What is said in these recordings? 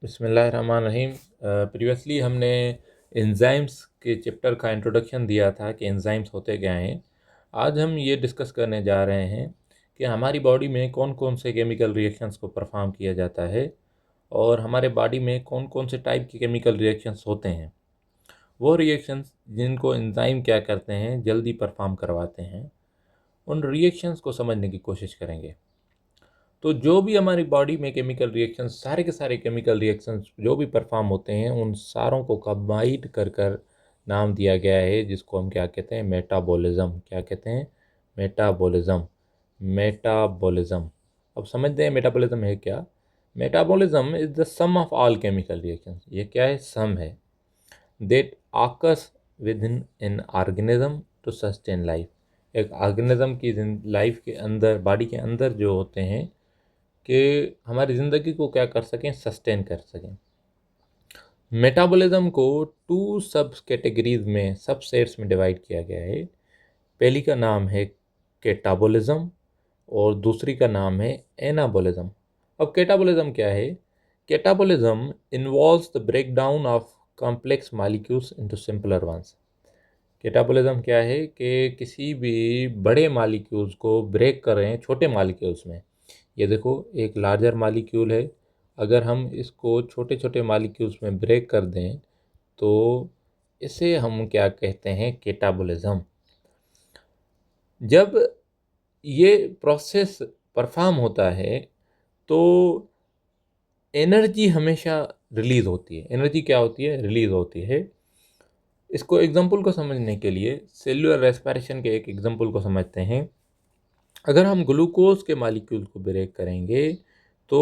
बिस्मिल्लाहिर्रहमानिर्रहीम। प्रीवियसली हमने एंजाइम्स के चैप्टर का इंट्रोडक्शन दिया था कि एंजाइम्स होते क्या हैं। आज हम ये डिस्कस करने जा रहे हैं कि हमारी बॉडी में कौन कौन से केमिकल रिएक्शंस को परफॉर्म किया जाता है और हमारे बॉडी में कौन कौन से टाइप के केमिकल रिएक्शंस होते हैं। वो रिएक्शंस जिनको एंजाइम क्या करते हैं, जल्दी परफॉर्म करवाते हैं, उन रिएक्शंस को समझने की कोशिश करेंगे। तो जो भी हमारी बॉडी में केमिकल रिएक्शंस, सारे के सारे केमिकल रिएक्शंस जो भी परफॉर्म होते हैं, उन सारों को कंबाइंड कर कर नाम दिया गया है, जिसको हम क्या कहते हैं, मेटाबॉलिज्म। क्या कहते हैं? मेटाबॉलिज्म। मेटाबॉलिज्म। अब समझते हैं मेटाबॉलिज्म है क्या। Metabolism is the sum of all chemical reactions. ये क्या है? सम है। That occurs within an organism to sustain life. एक ऑर्गेनिज्म की लाइफ के अंदर, बॉडी के अंदर जो होते हैं कि हमारी ज़िंदगी को क्या कर सकें, सस्टेन कर सकें। मेटाबॉलिज्म को टू सब कैटेगरीज में, सब सेट्स में डिवाइड किया गया है। पहली का नाम है कैटाबॉलिज्म और दूसरी का नाम है एनाबॉलिज्म। अब कैटाबॉलिज्म क्या है? Catabolism involves the break down of complex molecules into simpler ones. Catabolism क्या है कि किसी भी बड़े मॉलिक्यूल्स को ब्रेक कर रहे हैं छोटे मॉलिक्यूल्स में। ये देखो, एक लार्जर मॉलिक्यूल है, अगर हम इसको छोटे छोटे मॉलिक्यूल्स में ब्रेक कर दें तो इसे हम क्या कहते हैं, कैटाबॉलिज्म। जब ये प्रोसेस परफॉर्म होता है तो एनर्जी हमेशा रिलीज़ होती है। एनर्जी क्या होती है? रिलीज़ होती है। इसको एग्जांपल को समझने के लिए सेल्यूलर रेस्पिरेशन के एक एग्जांपल को समझते हैं। अगर हम ग्लूकोज के मालिक्यूल को ब्रेक करेंगे तो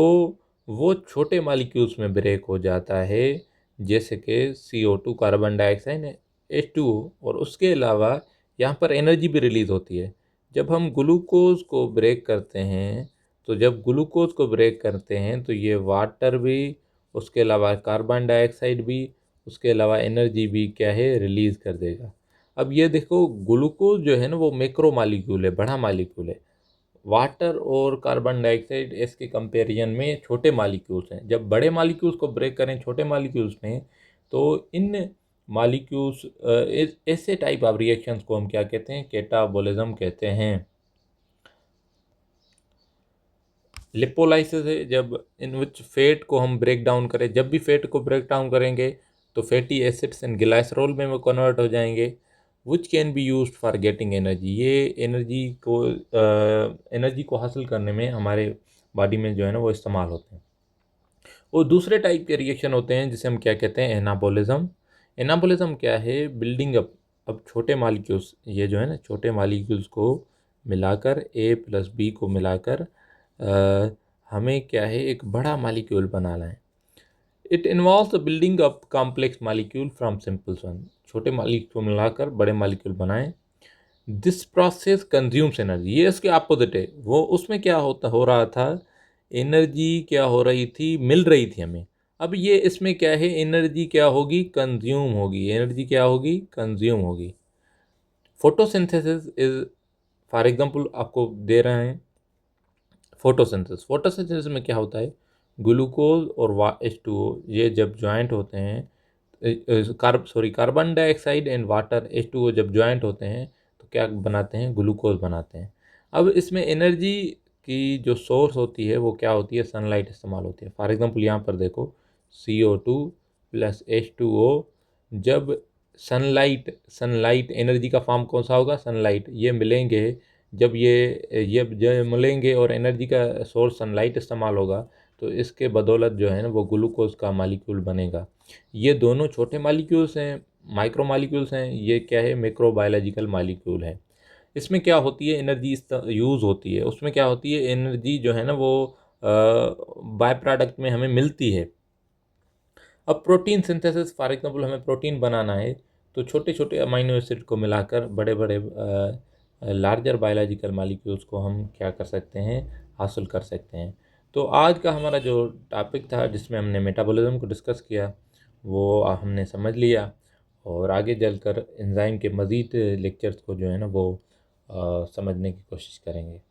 वो छोटे मालिक्यूल्स में ब्रेक हो जाता है, जैसे कि CO2 कार्बन डाइऑक्साइड, H2O। और उसके अलावा यहाँ पर एनर्जी भी रिलीज़ होती है। जब हम ग्लूकोज को ब्रेक करते हैं तो जब ग्लूकोज को ब्रेक करते हैं तो ये वाटर भी, उसके अलावा कार्बन डाइऑक्साइड भी, उसके अलावा एनर्जी भी क्या है, रिलीज़ कर देगा। अब ये देखो, ग्लूकोज जो है ना वो मैक्रो मालिक्यूल है, बड़ा मालिक्यूल है। वाटर और कार्बन डाइऑक्साइड इसके कंपैरिजन में छोटे मालिक्यूल्स हैं। जब बड़े मालिक्यूल्स को ब्रेक करें छोटे मालिक्यूल्स में तो इन मालिक्यूल्स, ऐसे टाइप ऑफ रिएक्शंस को हम क्या कहते हैं, कैटाबॉलिज्म कहते हैं। लिपोलाइसिस है, जब इन विच फैट को हम ब्रेक डाउन करें। जब भी फैट को ब्रेक डाउन करेंगे तो फैटी एसिड्स इन ग्लाइसरॉल में वो कन्वर्ट हो जाएंगे, which can be used for getting energy. ये एनर्जी को हासिल करने में हमारे बॉडी में जो है ना वो इस्तेमाल होते हैं। और दूसरे टाइप के रिएक्शन होते हैं जिसे हम क्या कहते हैं, एनाबॉलिज्म। एनाबॉलिज्म क्या है? Building up. अब छोटे मालिक्यूल्स, ये जो है ना छोटे मालिक्यूल्स को मिलाकर, A+B को मिलाकर हमें क्या है, एक बड़ा मालिक्यूल बनाना है। It involves the building up complex molecule from simple one. छोटे मालिक्यूल को मिलाकर बड़े मालिक्यूल बनाएं। This process consumes energy. ये इसके अपोजिट है। वो उसमें क्या हो रहा था, एनर्जी क्या हो रही थी, मिल रही थी हमें। अब ये इसमें क्या है, एनर्जी क्या होगी, कंज्यूम होगी। एनर्जी क्या होगी, कंज्यूम होगी। फोटोसिंथेसिस इज, फॉर एग्जांपल आपको दे रहे हैं फोटोसिंथेसिस। फोटोसिंथेसिस में क्या होता है, ग्लूकोज और H2O ये जब ज्वाइंट होते हैं, carbon dioxide and water H2O जब ज्वाइंट होते हैं तो क्या बनाते हैं, ग्लूकोज बनाते हैं। अब इसमें एनर्जी की जो सोर्स होती है वो क्या होती है, सनलाइट इस्तेमाल होती है। फॉर एग्जांपल यहाँ पर देखो, CO2 प्लस H2O, जब सनलाइट एनर्जी का फॉर्म कौन सा होगा, सनलाइट, ये मिलेंगे। जब जब मिलेंगे और एनर्जी का सोर्स सनलाइट इस्तेमाल होगा तो इसके बदौलत जो है ना वो ग्लूकोज का मालिक्यूल बनेगा। ये दोनों छोटे मालिक्यूल्स हैं, माइक्रो मालिक्यूल्स हैं। ये क्या है, मैक्रोबायोलॉजिकल मालिक्यूल है। इसमें क्या होती है, एनर्जी यूज़ होती है। उसमें क्या होती है, एनर्जी जो है ना वो बाय प्रोडक्ट में हमें मिलती है। अब प्रोटीन सिंथेसिस, फॉर एग्जांपल हमें प्रोटीन बनाना है तो छोटे छोटे अमाइनो एसिड को मिलाकर बड़े बड़े लार्जर बायोलॉजिकल मालिक्यूल्स को हम क्या कर सकते हैं, हासिल कर सकते हैं। तो आज का हमारा जो टॉपिक था जिसमें हमने मेटाबॉलिज्म को डिस्कस किया वो हमने समझ लिया, और आगे चलकर एंजाइम के मज़ीद लेक्चर्स को जो है ना वो समझने की कोशिश करेंगे।